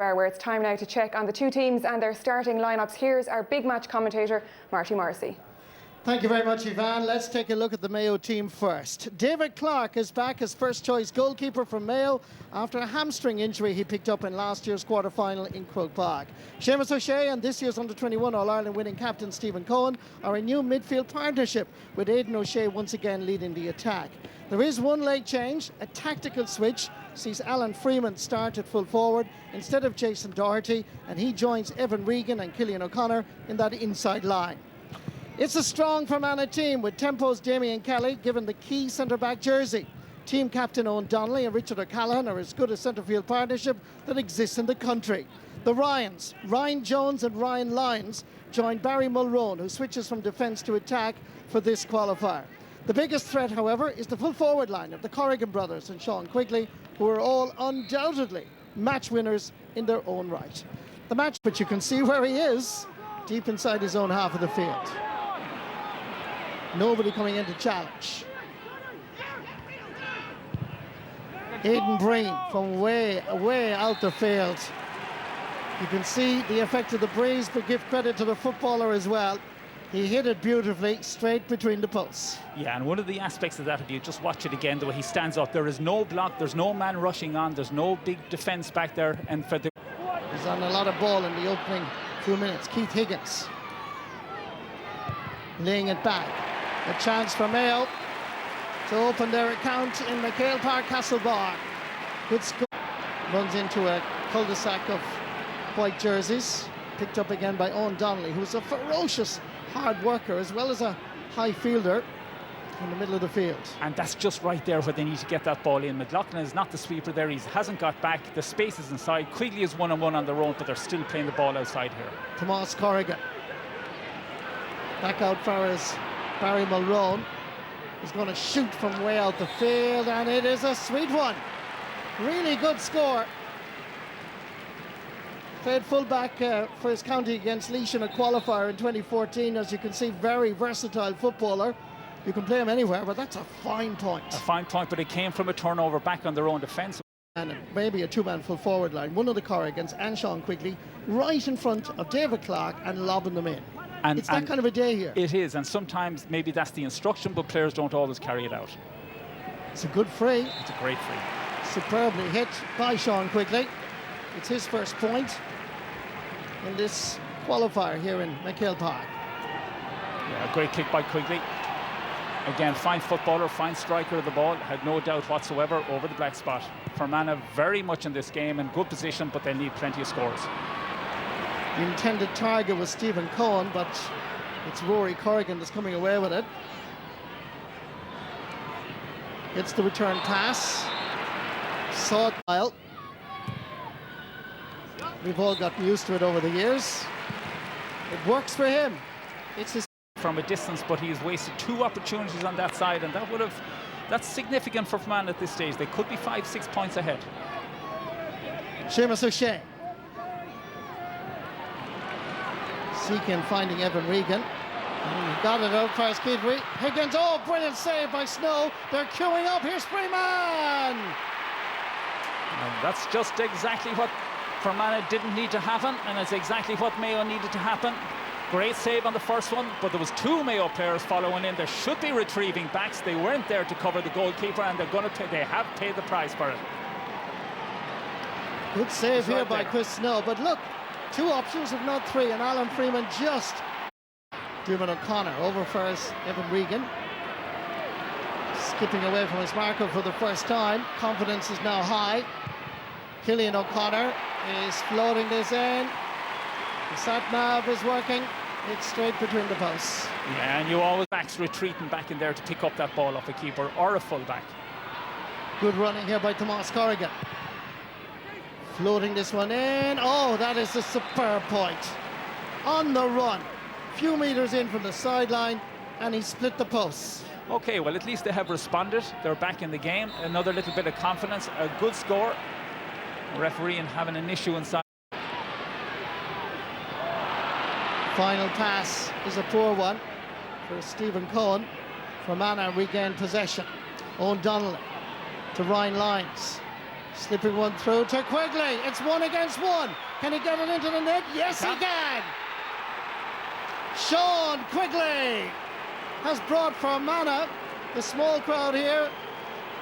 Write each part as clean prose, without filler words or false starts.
Where it's time now to check on the two teams and their starting lineups. Here's our big match commentator, Marty Morrissey. Thank you very much, Yvonne. Let's take a look at the Mayo team first. David Clarke is back as first choice goalkeeper from Mayo after a hamstring injury he picked up in last year's quarter-final in Croke Park. Seamus O'Shea and this year's under-21 All-Ireland winning captain Stephen Cohen are a new midfield partnership, with Aidan O'Shea once again leading the attack. There is one late change. A tactical switch sees Alan Freeman start at full forward instead of Jason Doherty, and he joins Evan Regan and Cillian O'Connor in that inside line. It's a strong Fermanagh team, with Tempo's Damien Kelly given the key centre-back jersey. Team captain Owen Donnelly and Richard O'Callaghan are as good a centre-field partnership that exists in the country. The Ryans, Ryan Jones and Ryan Lyons, join Barry Mulroon, who switches from defence to attack for this qualifier. The biggest threat, however, is the full forward line of the Corrigan brothers and Sean Quigley, who are all undoubtedly match winners in their own right. The match, but you can see where he is, deep inside his own half of the field. Nobody coming in to challenge. Aidan Breen from way out the field. You can see the effect of the breeze, but give credit to the footballer as well. He hit it beautifully, straight between the posts. Yeah, and one of the aspects of that, if you just watch it again, the way he stands up, there is no block, there's no man rushing on, there's no big defence back there. And for the... He's on a lot of ball in the opening few minutes. Keith Higgins laying it back. A chance for Mayo to open their account in McHale Park, Castlebar. Good score. Runs into a cul-de-sac of white jerseys. Picked up again by Owen Donnelly, who's a ferocious hard worker as well as a high fielder in the middle of the field. And that's just right there where they need to get that ball in. McLaughlin is not the sweeper there. He hasn't got back. The space is inside. Quigley is one-on-one on their own, but they're still playing the ball outside here. Tomas Corrigan. Back out far as Barry Mulroon is going to shoot from way out the field, and it is a sweet one. Really good score. Played full-back for his county against Laois in a qualifier in 2014. As you can see, very versatile footballer. You can play him anywhere, but that's a fine point. A fine point, but it came from a turnover back on their own defence. And maybe a two-man full forward line. One of the Corrigans and Sean Quigley right in front of David Clarke and lobbing them in. And it's that kind of a day here. It is, and sometimes maybe that's the instruction, but players don't always carry it out. It's a good free. It's a great free. Superbly hit by Sean Quigley. It's his first point in this qualifier here in McHale Park. Yeah, a great kick by Quigley. Again, fine footballer, fine striker of the ball. Had no doubt whatsoever over the black spot. Fermanagh very much in this game, in good position, but they need plenty of scores. The intended target was Stephen Cohen, but it's Rory Corrigan that's coming away with it. It's the return pass. Sawtile. We've all gotten used to it over the years. It works for him. It's his from a distance, but he's wasted two opportunities on that side, and that's significant for Fermanagh at this stage. They could be 5-6 points ahead. Seamus O'Shea. Seeking finding Evan Regan. And he got it out past Keith Higgins. Oh, brilliant save by Snow. They're queuing up. Here's Freeman. And that's just exactly what Fermanagh didn't need to happen, and it's exactly what Mayo needed to happen. Great save on the first one, but there was two Mayo players following in. There should be retrieving backs. They weren't there to cover the goalkeeper, and they have paid the price for it. Good save here by Chris Snow, but look, two options if not three, and Alan Freeman just. Dermot O'Connor over first, Evan Regan. Skipping away from his marker for the first time. Confidence is now high. Cillian O'Connor is floating this in. The sat-nav is working. It's straight between the posts. Yeah, and you always backs retreating back in there to pick up that ball off a keeper or a full-back. Good running here by Tomas Corrigan. Floating this one in. Oh, that is a superb point. On the run. Few meters in from the sideline, and he split the posts. Okay, well, at least they have responded. They're back in the game. Another little bit of confidence. A good score. The referee and having an issue inside. Final pass is a poor one for Stephen Cohen. Fermanagh regained possession. Owen Donnelly to Ryan Lyons. Slipping one through to Quigley. It's 1 against 1. Can he get it into the net? Yes, he can. Sean Quigley has brought Fermanagh, the small crowd here,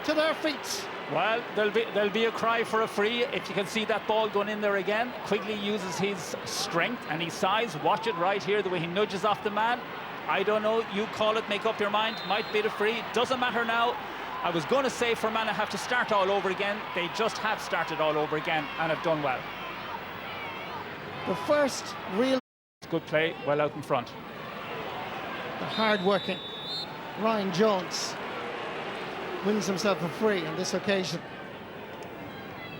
to their feet. Well, there'll be a cry for a free if you can see that ball going in there again. Quigley uses his strength and his size. Watch it right here, the way he nudges off the man. I don't know, you call it, make up your mind. Might be the free, doesn't matter now. I was going to say Fermanagh have to start all over again. They just have started all over again and have done well. The first real... Good play, well out in front. The hard-working Ryan Jones wins himself a free on this occasion.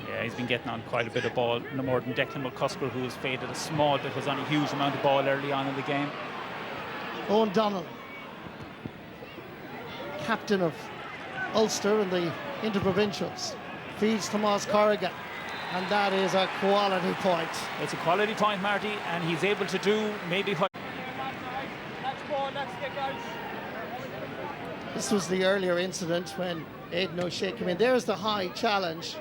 Yeah, he's been getting on quite a bit of ball, no more than Declan McCusker, who's faded a small bit, was on a huge amount of ball early on in the game. Owen Donnelly, captain of Ulster in the Interprovincials, feeds Tomas Corrigan, and that is a quality point. It's a quality point, Marty, and he's able to do maybe what... This was the earlier incident when Aidan O'Shea came in. There's the high challenge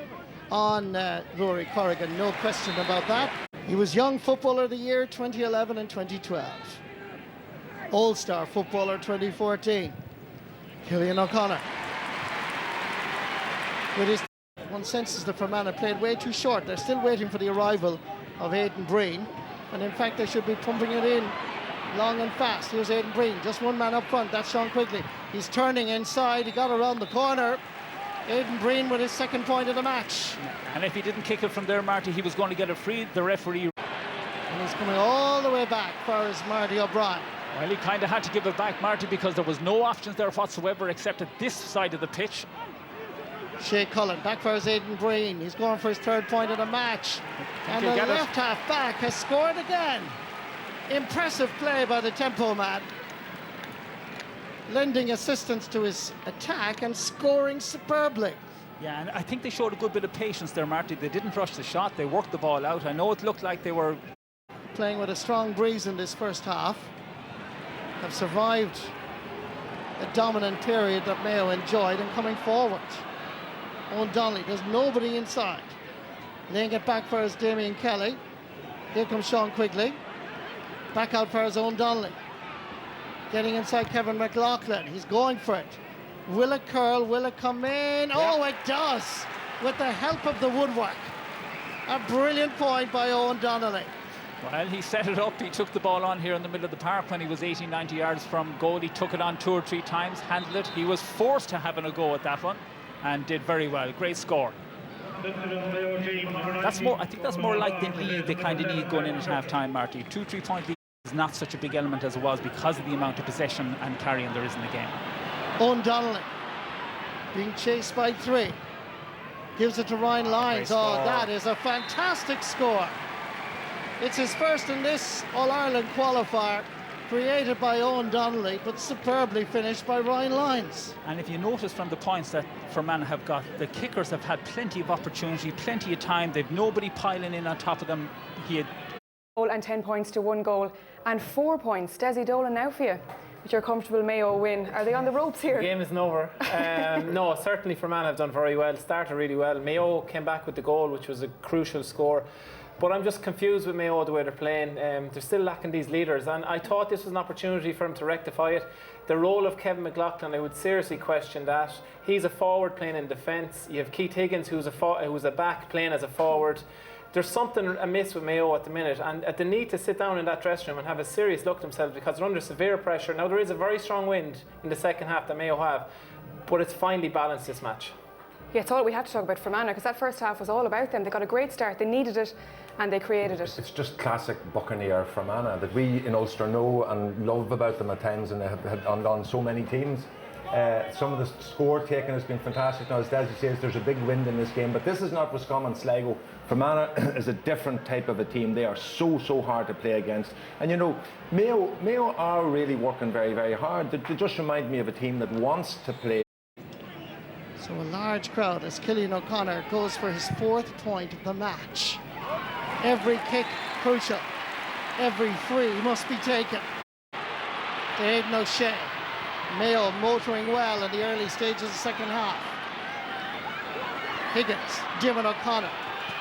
on Rory Corrigan, no question about that. He was Young Footballer of the Year 2011 and 2012. All-Star Footballer 2014. Cillian O'Connor. With his... One senses the Fermanagh played way too short. They're still waiting for the arrival of Aidan Breen. And in fact, they should be pumping it in long and fast. Here's Aidan Breen, just one man up front. That's Sean Quigley. He's turning inside. He got around the corner. Aidan Breen with his second point of the match. And if he didn't kick it from there, Marty, he was going to get a free. The referee... And he's coming all the way back for his Marty O'Brien. Well, he kind of had to give it back, Marty, because there was no options there whatsoever except at this side of the pitch. Shea Cullen back for his Aidan Breen. He's going for his third point of the match. And the left half back has scored again. Impressive play by the tempo man. Lending assistance to his attack and scoring superbly. Yeah, and I think they showed a good bit of patience there, Marty. They didn't rush the shot. They worked the ball out. I know it looked like they were... Playing with a strong breeze in this first half. Have survived a dominant period that Mayo enjoyed and coming forward. Owen Donnelly, there's nobody inside. Laying it back for his Damien Kelly. Here comes Sean Quigley. Back out for his Owen Donnelly. Getting inside Kevin McLaughlin. He's going for it. Will it curl? Will it come in? Yeah. Oh, it does! With the help of the woodwork. A brilliant point by Owen Donnelly. Well, he set it up. He took the ball on here in the middle of the park when he was 80, 90 yards from goal. He took it on 2 or 3 times, handled it. He was forced to having a go at that one and did very well. Great score. That's more. I think that's more like the lead they kind of need going in at half-time, Marty. 2-3 point lead is not such a big element as it was because of the amount of possession and carrying there is in the game. Owen Donnelly being chased by 3. Gives it to Ryan Lyons. Oh, that is a fantastic score. It's his first in this All-Ireland qualifier, created by Owen Donnelly, but superbly finished by Ryan Lyons. And if you notice from the points that Fermanagh have got, the kickers have had plenty of opportunity, plenty of time. They've nobody piling in on top of them. He had... And 10 points to 1 goal and 4 points. Desi Dolan, now for you. With your comfortable Mayo win. Are they on the ropes here? The game isn't over. No, certainly Fermanagh have done very well. Started really well. Mayo came back with the goal, which was a crucial score. But I'm just confused with Mayo the way they're playing. They're still lacking these leaders, and I thought this was an opportunity for them to rectify it. The role of Kevin McLaughlin, I would seriously question that. He's a forward playing in defence. You have Keith Higgins, who's a back playing as a forward. There's something amiss with Mayo at the minute, and at the need to sit down in that dressing room and have a serious look at themselves because they're under severe pressure. Now there is a very strong wind in the second half that Mayo have, but it's finely balanced this match. Yeah, it's all we had to talk about Fermanagh because that first half was all about them. They got a great start, they needed it, and they created it. It's just classic Buccaneer Fermanagh that we in Ulster know and love about them at times, and they have had on so many teams. Some of the score taking has been fantastic. Now, as Desi says, there's a big wind in this game, but this is not Roscommon Sligo. Fermanagh is a different type of a team. They are so hard to play against. And you know, Mayo are really working very, very hard. They just remind me of a team that wants to play. So a large crowd as Cillian O'Connor goes for his 4th point of the match. Every kick crucial. Every free must be taken. To Aidan O'Shea. Mayo motoring well in the early stages of the second half. Higgins, Diarmuid O'Connor,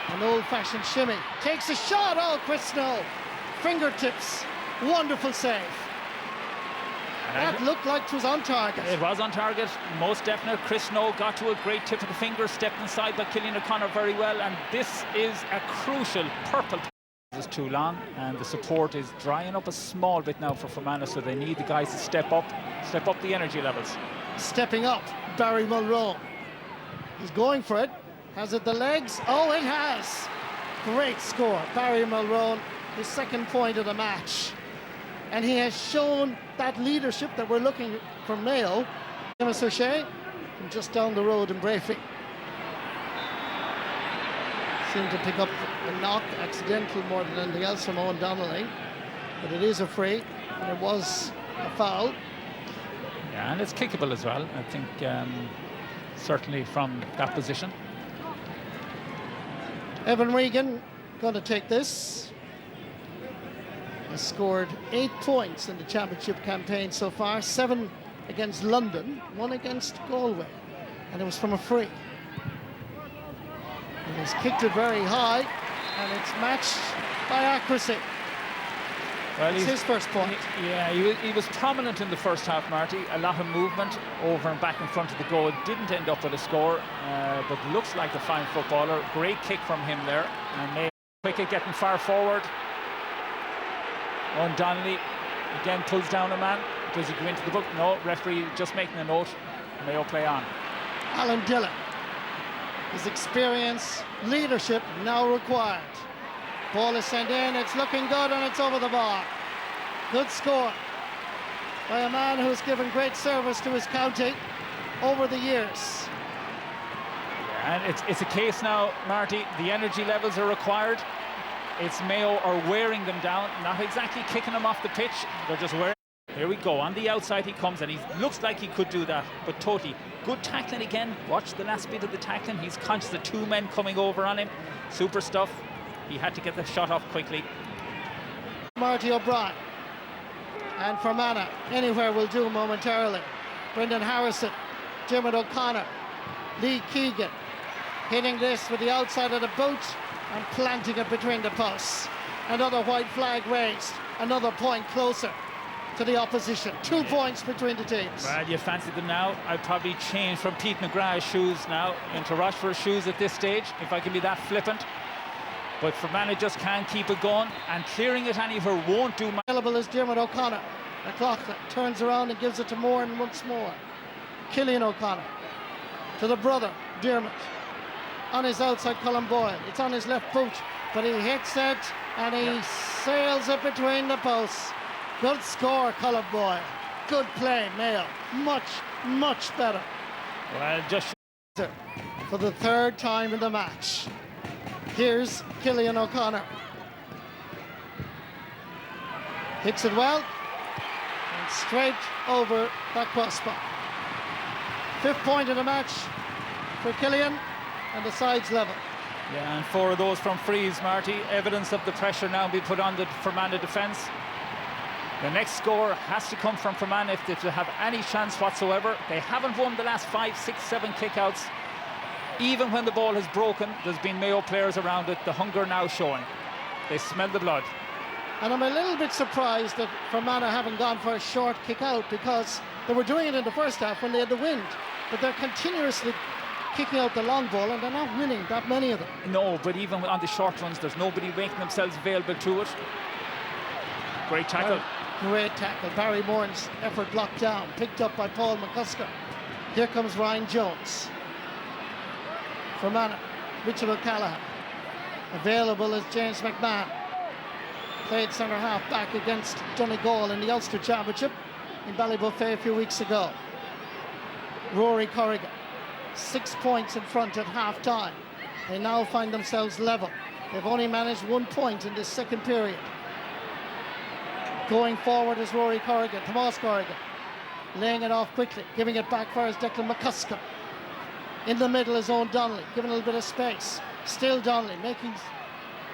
an old-fashioned shimmy, takes a shot. Oh, Chris Snow, fingertips, wonderful save. That looked like it was on target. It was on target, most definite. Chris Snow got to a great tip of the finger, stepped inside by Cillian O'Connor very well, and this is a crucial purple. It's too long, and the support is drying up a small bit now for Fermanagh, so they need the guys to step up the energy levels. Stepping up, Barry Mulroney. He's going for it. Has it the legs? Oh, it has. Great score. Barry Mulroney, his second point of the match. And he has shown that leadership that we're looking for Mayo. Seamus O'Shea from just down the road in Brafey. Seemed to pick up a knock, accidental more than anything else from Owen Donnelly. But it is a free, and it was a foul. Yeah, and it's kickable as well, I think, certainly from that position. Evan Regan going to take this. Has scored 8 points in the championship campaign so far, 7 against London, 1 against Galway, and it was from a free. And he's kicked it very high, and it's matched by accuracy. Well, it's his first point. He was prominent in the first half, Marty. A lot of movement over and back in front of the goal. Didn't end up with a score, but looks like a fine footballer. Great kick from him there. And Mayo quick at getting far forward. Owen Donnelly again pulls down a man. Does he go into the book? No, referee just making a note. Mayo play on. Alan Dillon. His experience, leadership now required. Ball is sent in, it's looking good, and it's over the bar. Good score by a man who's given great service to his county over the years. And it's a case now, Marty, the energy levels are required. It's Mayo are wearing them down, not exactly kicking them off the pitch, they're just wearing. Here we go, on the outside he comes, and he looks like he could do that, but Toti, good tackling again. Watch the last bit of the tackling. He's conscious of 2 men coming over on him. Super stuff. He had to get the shot off quickly. Marty O'Brien. And Fermanagh, anywhere will do momentarily. Brendan Harrison, Diarmuid O'Connor, Lee Keegan, hitting this with the outside of the boot and planting it between the posts. Another white flag raised, another point closer to the opposition. 2 points between the teams. Well, you fancy them now. I'd probably change from Pete McGrath's shoes now into Rochford's shoes at this stage, if I can be that flippant. But Fermanagh just can't keep it going, and clearing it anywhere won't do much. Available is Diarmuid O'Connor. McLaughlin turns around and gives it to Moore, and once more. Cillian O'Connor to the brother, Diarmuid. On his outside, Colin Boyle. It's on his left boot, but he hits it, and he sails it between the posts. Good score, Colin Boyle. Good play, Mayo. Much, much better. Well, just for the 3rd time in the match. Here's Cillian O'Connor. Hits it well, and straight over that crossbar. 5th point of the match for Cillian, and the side's level. Yeah, and 4 of those from frees, Marty. Evidence of the pressure now being put on the Fermanagh defence. The next score has to come from Fermanagh if they have any chance whatsoever. They haven't won the last 5, 6, 7 kickouts. Even when the ball has broken, there's been Mayo players around it. The hunger now showing. They smell the blood. And I'm a little bit surprised that Fermanagh haven't gone for a short kick out, because they were doing it in the first half when they had the wind. But they're continuously kicking out the long ball, and they're not winning that many of them. No, but even on the short runs, there's nobody making themselves available to it. Great tackle. Great tackle. Barry Moran's effort blocked down, picked up by Paul McCusker. Here comes Ryan Jones. Fermanagh, Richard O'Callaghan. Available is James McMahon. Played centre half back against Donegal in the Ulster Championship in Ballybuffet a few weeks ago. Rory Corrigan, 6 points in front at half time. They now find themselves level. They've only managed 1 point in this second period. Going forward is Rory Corrigan, Tomas Corrigan, laying it off quickly, giving it back for his Declan McCusker. In the middle is Owen Donnelly, giving a little bit of space. Still Donnelly, making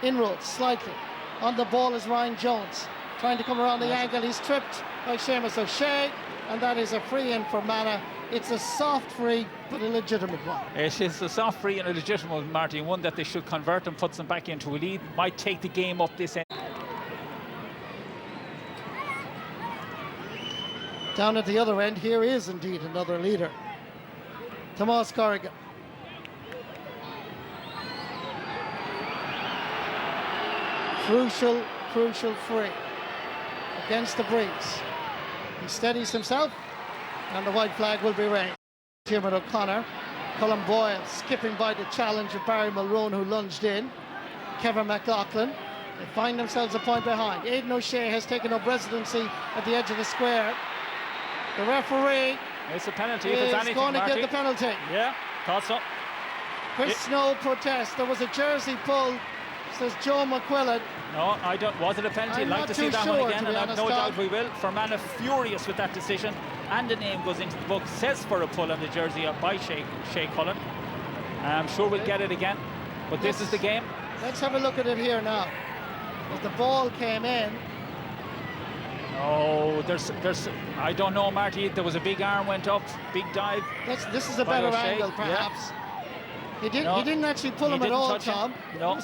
inroads slightly. On the ball is Ryan Jones, trying to come around the angle. He's tripped by Seamus O'Shea, and that is a free in for Fermanagh. It's a soft free, but a legitimate one. It is a soft free and a legitimate one, Marty, and one that they should convert and puts them back into a lead. Might take the game up this end. Down at the other end, here is indeed another leader. Tomás Corrigan. Crucial free against the breeze. He steadies himself, and the white flag will be raised. Diarmuid O'Connor, Colin Boyle skipping by the challenge of Barry Mulroon, who lunged in. Kevin McLaughlin. They find themselves a point behind. Aidan O'Shea has taken up residency at the edge of the square. The referee It's a penalty if is it's anything, going to Marty. give the penalty. Yeah, thought so. Chris Snow protests. There was a jersey pull, says Joe McQuillan. No, I don't. Was it a penalty? I'm I'd like not to too see that sure, one again, to be and I've honest, no Tom. doubt we will. Fermanagh furious with that decision, and the name goes into the book. Says for a pull on the jersey by Shea Cullen. I'm sure we'll get it again, but this is the game. Let's have a look at it here now. As the ball came in, Oh, there's. I don't know, Marty. There was a big arm went up, big dive. this is a By better O'Shea, angle, perhaps. He didn't actually pull He him at didn't all, touch him. Tom. No.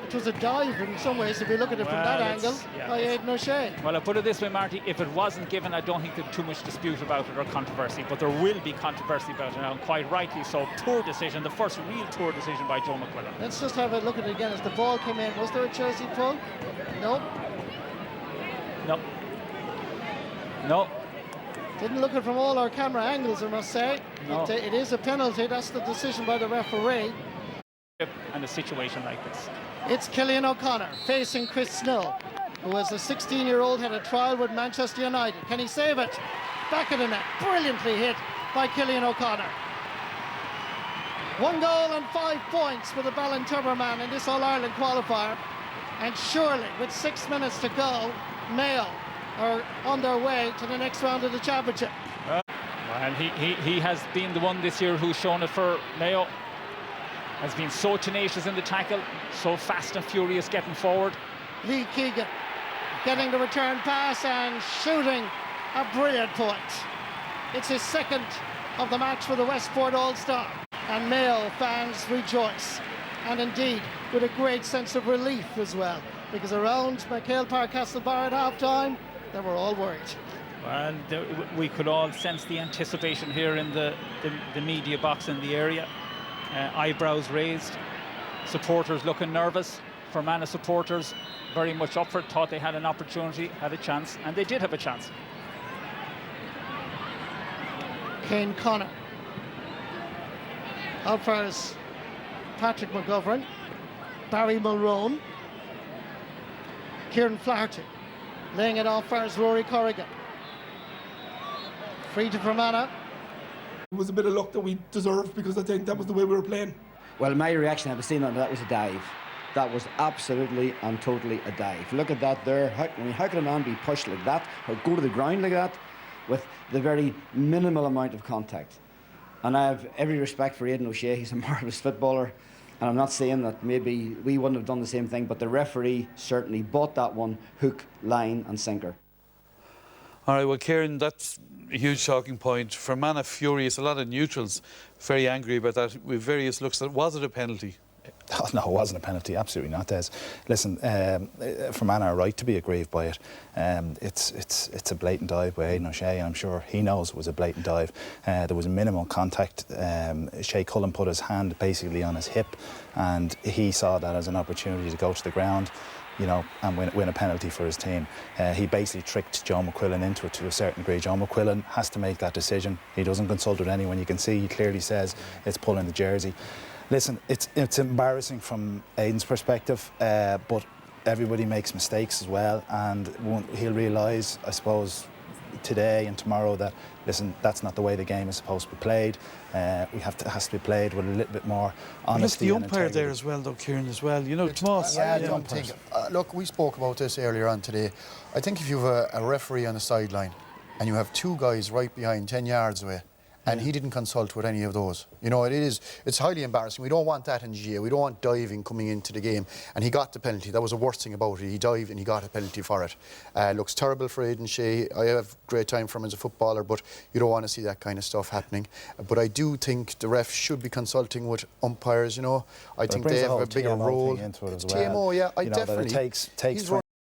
It was a dive in some ways, if you look at it from Well, that it's- angle, yeah, by it's- Aidan O'Shea. Well, I put it this way, Marty. If it wasn't given, I don't think there's too much dispute about it or controversy. But there will be controversy about it now, and quite rightly so. Poor decision, the first real poor decision by Joe McQuillan. Let's just have a look at it again. As the ball came in, was there a jersey pull? No. No. No. Didn't look it from all our camera angles, I must say. No. It is a penalty. That's the decision by the referee. And a situation like this. It's Cillian O'Connor facing Chris Snow, who as a 16-year-old had a trial with Manchester United. Can he save it? Back of the net. Brilliantly hit by Cillian O'Connor. 1 goal and 5 points for the Ballintubber man in this All-Ireland qualifier. And surely, with 6 minutes to go, Mayo are on their way to the next round of the championship. And he has been the one this year who's shown it for Mayo. Has been so tenacious in the tackle, so fast and furious getting forward. Lee Keegan getting the return pass and shooting a brilliant point. It's his second of the match for the Westport All-Star. And Mayo fans rejoice. And indeed, with a great sense of relief as well. Because around McHale Park Castlebar at half-time, they were all worried. And we could all sense the anticipation here in the media box in the area. Eyebrows raised, supporters looking nervous. Fermanagh supporters very much up for it, thought they had an opportunity, had a chance, and they did have a chance. Kane Connor. Out far is Patrick McGovern, Barry Mulroon, Kieran Flaherty. Laying it off far is Rory Corrigan. Free to Fermanagh. It was a bit of luck that we deserved because I think that was the way we were playing. Well, my reaction, I was seeing that was a dive. That was absolutely and totally a dive. Look at that there. How can a man be pushed like that or go to the ground like that with the very minimal amount of contact? And I have every respect for Aidan O'Shea. He's a marvellous footballer. And I'm not saying that maybe we wouldn't have done the same thing, but the referee certainly bought that one hook, line and sinker. All right, well, Kieran, that's a huge talking point. Fermanagh furious, a lot of neutrals very angry about that with various looks. Was it a penalty? Oh, no, it wasn't a penalty, absolutely not, Des. Listen, Fermanagh are right to be aggrieved by it. It's a blatant dive by Aidan O'Shea, and I'm sure he knows it was a blatant dive. There was minimal contact. Shea Cullen put his hand basically on his hip, and he saw that as an opportunity to go to the ground, you know, and win a penalty for his team. He basically tricked Joe McQuillan into it to a certain degree. Joe McQuillan has to make that decision. He doesn't consult with anyone. You can see he clearly says it's pulling the jersey. Listen, it's embarrassing from Aidan's perspective, but everybody makes mistakes as well, and he'll realise, I suppose, today and tomorrow that, listen, that's not the way the game is supposed to be played. It has to be played with a little bit more honesty. Look, the umpire there as well, though, Kieran, as well. You know, Tomás. I don't think. Look, we spoke about this earlier on today. I think if you have a referee on the sideline and you have two guys right behind 10 yards away, And he didn't consult with any of those. You know, it's highly embarrassing. We don't want that in GA. We don't want diving coming into the game. And he got the penalty. That was the worst thing about it. He dived and he got a penalty for it. Looks terrible for Aidan Shea. I have great time for him as a footballer, but you don't want to see that kind of stuff happening. But I do think the ref should be consulting with umpires, you know. I think they have a bigger role. Into it as TMO, well. yeah, I you know, definitely. That it takes